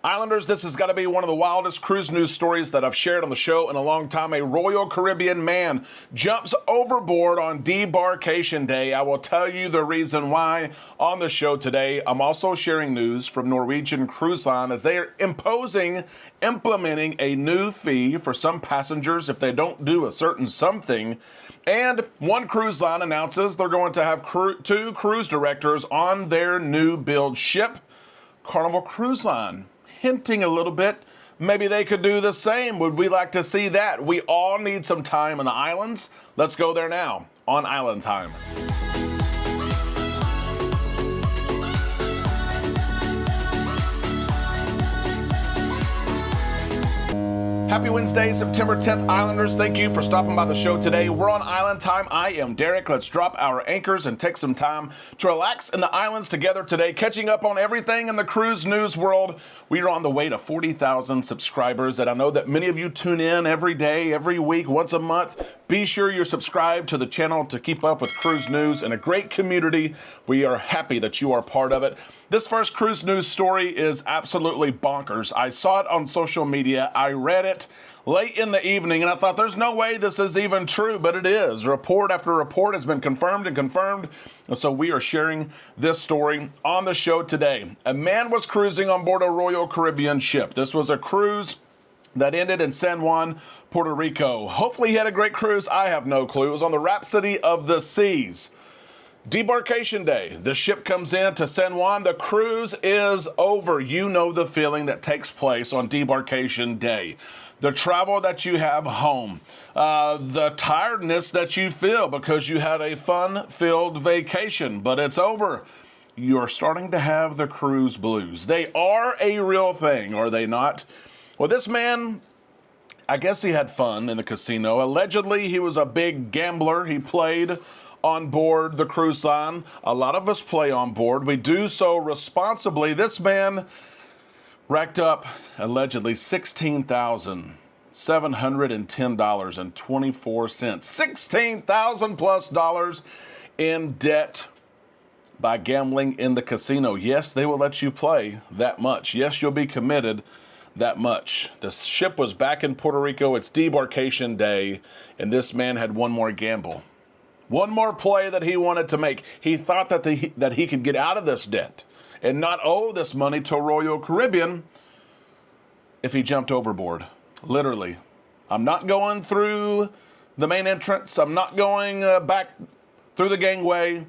Islanders, this has got to be one of the wildest cruise news stories that I've shared on the show in a long time. A Royal Caribbean man jumps overboard on debarkation day. I will tell you the reason why on the show today. I'm also sharing news from Norwegian Cruise Line as they are implementing a new fee for some passengers if they don't do a certain something. And one cruise line announces they're going to have two cruise directors on their new build ship, Carnival Cruise Line. Hinting a little bit, maybe they could do the same. Would we like to see that? We all need some time in the islands. Let's go there now on Island Time. Happy Wednesday, September 10th, Islanders. Thank you for stopping by the show today. We're on Island Time. I am Derek. Let's drop our anchors and take some time to relax in the islands together today, catching up on everything in the cruise news world. We are on the way to 40,000 subscribers, and I know that many of you tune in every day, every week, once a month. Be sure you're subscribed to the channel to keep up with cruise news and a great community. We are happy that you are part of it. This first cruise news story is absolutely bonkers. I saw it on social media. I read it late in the evening, and I thought there's no way this is even true, but it is. Report after report has been confirmed and confirmed, and so we are sharing this story on the show today. A man was cruising on board a Royal Caribbean ship. This was a cruise that ended in San Juan, Puerto Rico. Hopefully he had a great cruise. I have no clue. It was on the Rhapsody of the Seas. Debarkation day. The ship comes in to San Juan. The cruise is over. You know the feeling that takes place on debarkation day. The travel that you have home. The tiredness that you feel because you had a fun-filled vacation, but it's over. You're starting to have the cruise blues. They are a real thing, are they not? Well, this man, I guess he had fun in the casino. Allegedly, he was a big gambler. He played on board the cruise line. A lot of us play on board. We do so responsibly. This man racked up, allegedly, $16,710.24. $16,000 plus dollars in debt by gambling in the casino. Yes, they will let you play that much. Yes, you'll be committed that much. The ship was back in Puerto Rico. It's debarkation day, and this man had one more gamble. One more play that he wanted to make. He thought that he could get out of this debt and not owe this money to Royal Caribbean if he jumped overboard. Literally. I'm not going through the main entrance. I'm not going back through the gangway.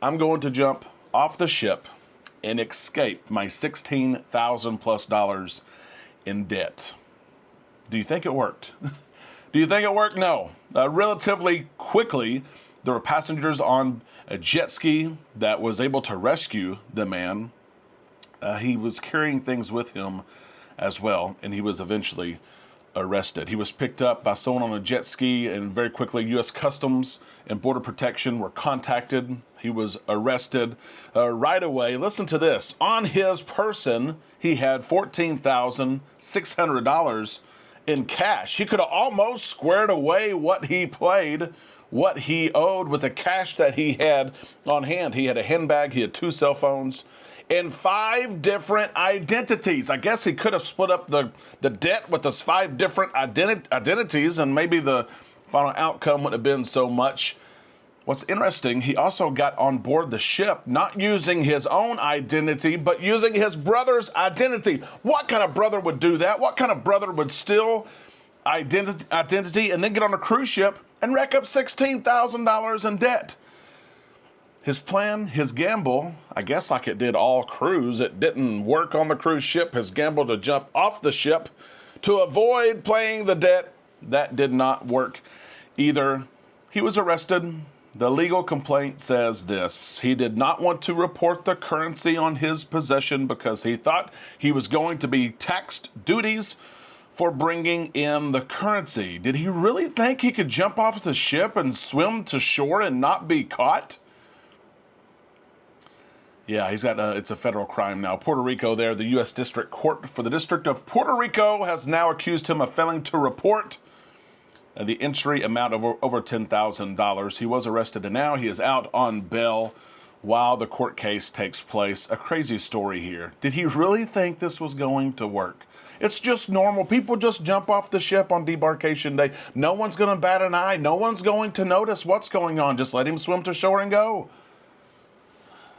I'm going to jump off the ship and escape my $16,000 plus dollars in debt. Do you think it worked? Do you think it worked? No. Relatively quickly, there were passengers on a jet ski that was able to rescue the man. He was carrying things with him as well, and he was eventually arrested. He was picked up by someone on a jet ski, and very quickly U.S. Customs and Border Protection were contacted. He was arrested right away. Listen to this. On his person, he had $14,600 in cash. He could have almost squared away what he played, what he owed with the cash that he had on hand. He had a handbag, he had 2 cell phones, and 5 different identities. I guess he could have split up the debt with those 5 different identities, and maybe the final outcome would have been so much. What's interesting, he also got on board the ship, not using his own identity, but using his brother's identity. What kind of brother would do that? What kind of brother would steal identity and then get on a cruise ship and rack up $16,000 in debt? His plan, his gamble, I guess like it did all cruise, it didn't work on the cruise ship. His gamble to jump off the ship to avoid paying the debt, that did not work either. He was arrested. The legal complaint says this: he did not want to report the currency on his possession because he thought he was going to be taxed duties for bringing in the currency. Did he really think he could jump off the ship and swim to shore and not be caught? Yeah, he's got it's a federal crime now. Puerto Rico there, the U.S. District Court for the District of Puerto Rico has now accused him of failing to report the entry amount of over $10,000. He was arrested and now he is out on bail. while the court case takes place. A crazy story here. Did he really think this was going to work? It's just normal. People just jump off the ship on debarkation day. No one's going to bat an eye. No one's going to notice what's going on. Just let him swim to shore and go.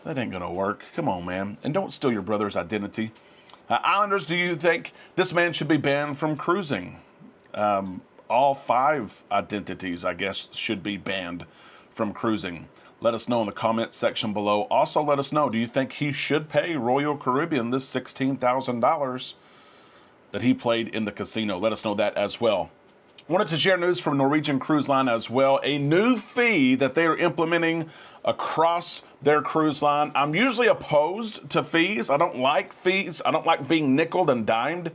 That ain't going to work. Come on, man. And don't steal your brother's identity. Islanders, do you think this man should be banned from cruising? All 5 identities, I guess, should be banned from cruising. Let us know in the comments section below. Also, let us know, do you think he should pay Royal Caribbean this $16,000 that he played in the casino? Let us know that as well. Wanted to share news from Norwegian Cruise Line as well. A new fee that they are implementing across their cruise line. I'm usually opposed to fees. I don't like fees. I don't like being nickeled and dimed,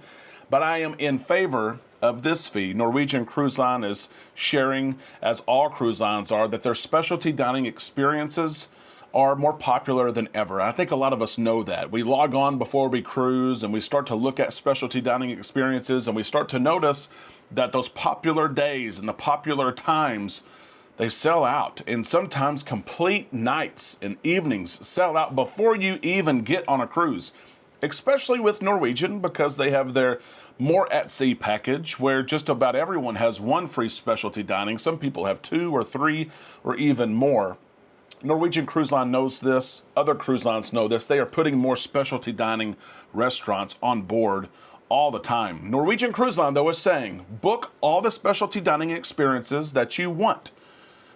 but I am in favor of this fee. Norwegian Cruise Line is sharing, as all cruise lines are, that their specialty dining experiences are more popular than ever. I think a lot of us know that. We log on before we cruise and we start to look at specialty dining experiences and we start to notice that those popular days and the popular times, they sell out, and sometimes complete nights and evenings sell out before you even get on a cruise, especially with Norwegian, because they have their More at Sea package where just about everyone has one free specialty dining. Some people have 2 or 3 or even more. Norwegian Cruise Line knows this. Other cruise lines know this. They are putting more specialty dining restaurants on board all the time. Norwegian Cruise Line, though, is saying, book all the specialty dining experiences that you want,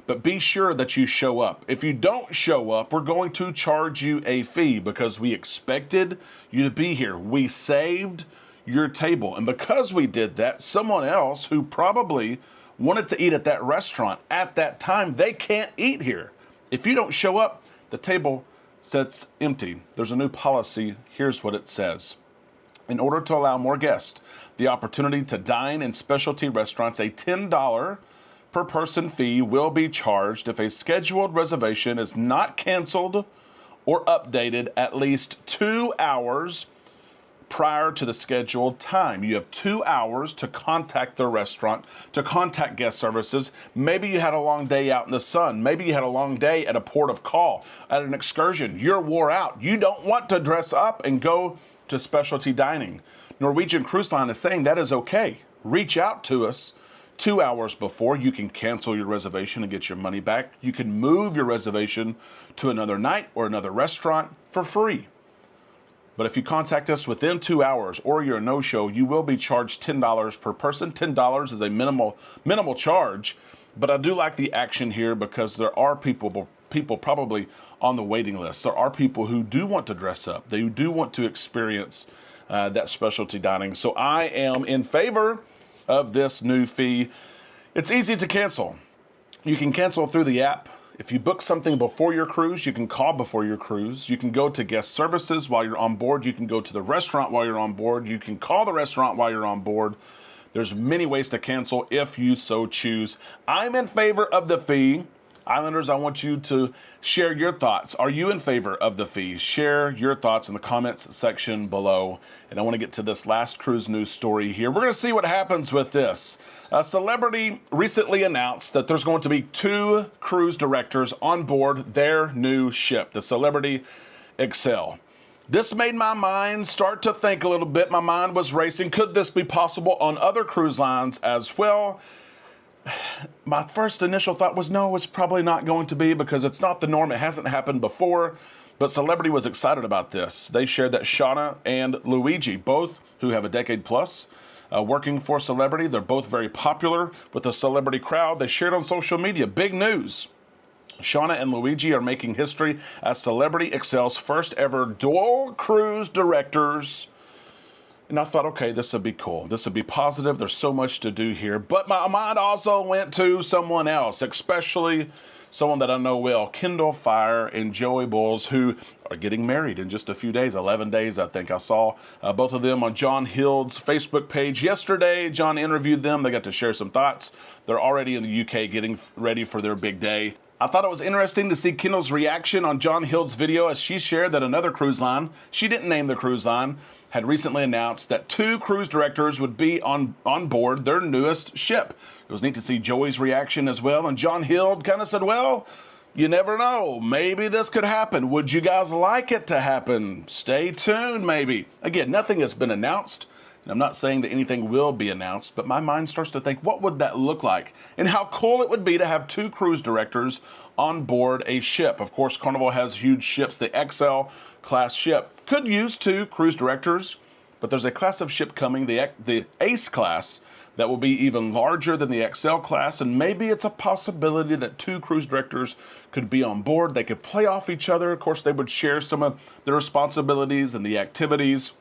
but be sure that you show up. If you don't show up, we're going to charge you a fee because we expected you to be here. We saved your table. And because we did that, someone else who probably wanted to eat at that restaurant at that time, they can't eat here. If you don't show up, the table sits empty. There's a new policy. Here's what it says. In order to allow more guests the opportunity to dine in specialty restaurants, a $10 per person fee will be charged if a scheduled reservation is not canceled or updated at least 2 hours prior to the scheduled time. You have 2 hours to contact the restaurant, to contact guest services. Maybe you had a long day out in the sun. Maybe you had a long day at a port of call, at an excursion. You're wore out. You don't want to dress up and go to specialty dining. Norwegian Cruise Line is saying that is okay. Reach out to us 2 hours before. You can cancel your reservation and get your money back. You can move your reservation to another night or another restaurant for free. But if you contact us within 2 hours or you're a no-show, you will be charged $10 per person. $10 is a minimal charge, but I do like the action here because there are people probably on the waiting list. There are people who do want to dress up. They do want to experience that specialty dining. So I am in favor of this new fee. It's easy to cancel. You can cancel through the app. If you book something before your cruise, you can call before your cruise. You can go to guest services while you're on board. You can go to the restaurant while you're on board. You can call the restaurant while you're on board. There's many ways to cancel if you so choose. I'm in favor of the fee. Islanders, I want you to share your thoughts. Are you in favor of the fee? Share your thoughts in the comments section below. And I want to get to this last cruise news story here. We're going to see what happens with this. A celebrity recently announced that there's going to be 2 cruise directors on board their new ship, the Celebrity Excel. This made my mind start to think a little bit. My mind was racing. Could this be possible on other cruise lines as well? My first initial thought was, no, it's probably not going to be because it's not the norm. It hasn't happened before. But Celebrity was excited about this. They shared that Shauna and Luigi, both who have a decade plus working for Celebrity, they're both very popular with the celebrity crowd. They shared on social media. Big news. Shauna and Luigi are making history as Celebrity Excel's first ever dual cruise directors. And I thought, okay, this would be cool. This would be positive. There's so much to do here. But my mind also went to someone else, especially someone that I know well, Kendall Fire and Joey Bulls, who are getting married in just a few days, 11 days, I think. I saw both of them on John Hild's Facebook page yesterday. John interviewed them. They got to share some thoughts. They're already in the UK getting ready for their big day. I thought it was interesting to see Kendall's reaction on John Hild's video as she shared that another cruise line, she didn't name the cruise line, had recently announced that 2 cruise directors would be on board their newest ship. It was neat to see Joey's reaction as well. And John Hild kind of said, well, You never know. Maybe this could happen. Would you guys like it to happen? Stay tuned, maybe. Again, nothing has been announced. And I'm not saying that anything will be announced, but my mind starts to think, what would that look like? And how cool it would be to have 2 cruise directors on board a ship. Of course, Carnival has huge ships. The XL class ship could use 2 cruise directors, but there's a class of ship coming, the Ace class, that will be even larger than the XL class, and maybe it's a possibility that 2 cruise directors could be on board. They could play off each other. Of course, they would share some of the responsibilities and the activities.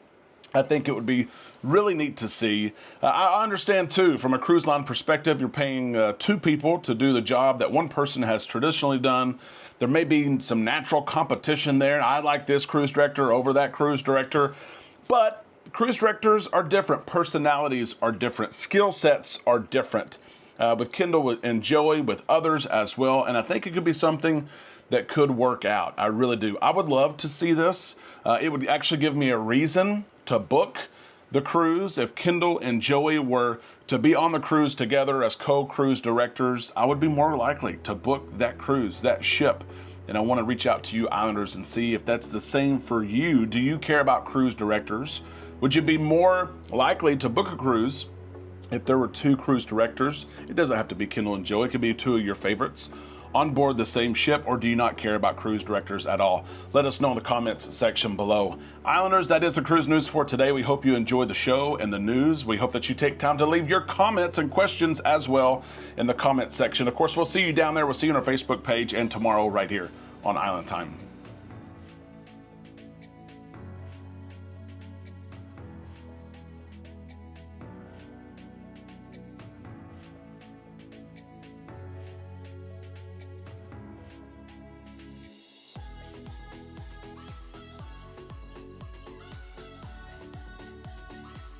I think it would be really neat to see. I understand too, from a cruise line perspective, you're paying 2 people to do the job that one person has traditionally done. There may be some natural competition there. I like this cruise director over that cruise director, but cruise directors are different. Personalities are different. Skill sets are different. With Kendall and Joey, with others as well, and I think it could be something that could work out. I really do. I would love to see this. It would actually give me a reason to book the cruise. If Kendall and Joey were to be on the cruise together as co-cruise directors, I would be more likely to book that cruise, that ship. And I want to reach out to you Islanders and see if that's the same for you. Do you care about cruise directors? Would you be more likely to book a cruise if there were 2 cruise directors? It doesn't have to be Kendall and Joey. It could be 2 of your favorites on board the same ship, or do you not care about cruise directors at all? Let us know in the comments section below. Islanders, that is the cruise news for today. We hope you enjoyed the show and the news. We hope that you take time to leave your comments and questions as well in the comment section. Of course, we'll see you down there. We'll see you on our Facebook page and tomorrow right here on Island Time.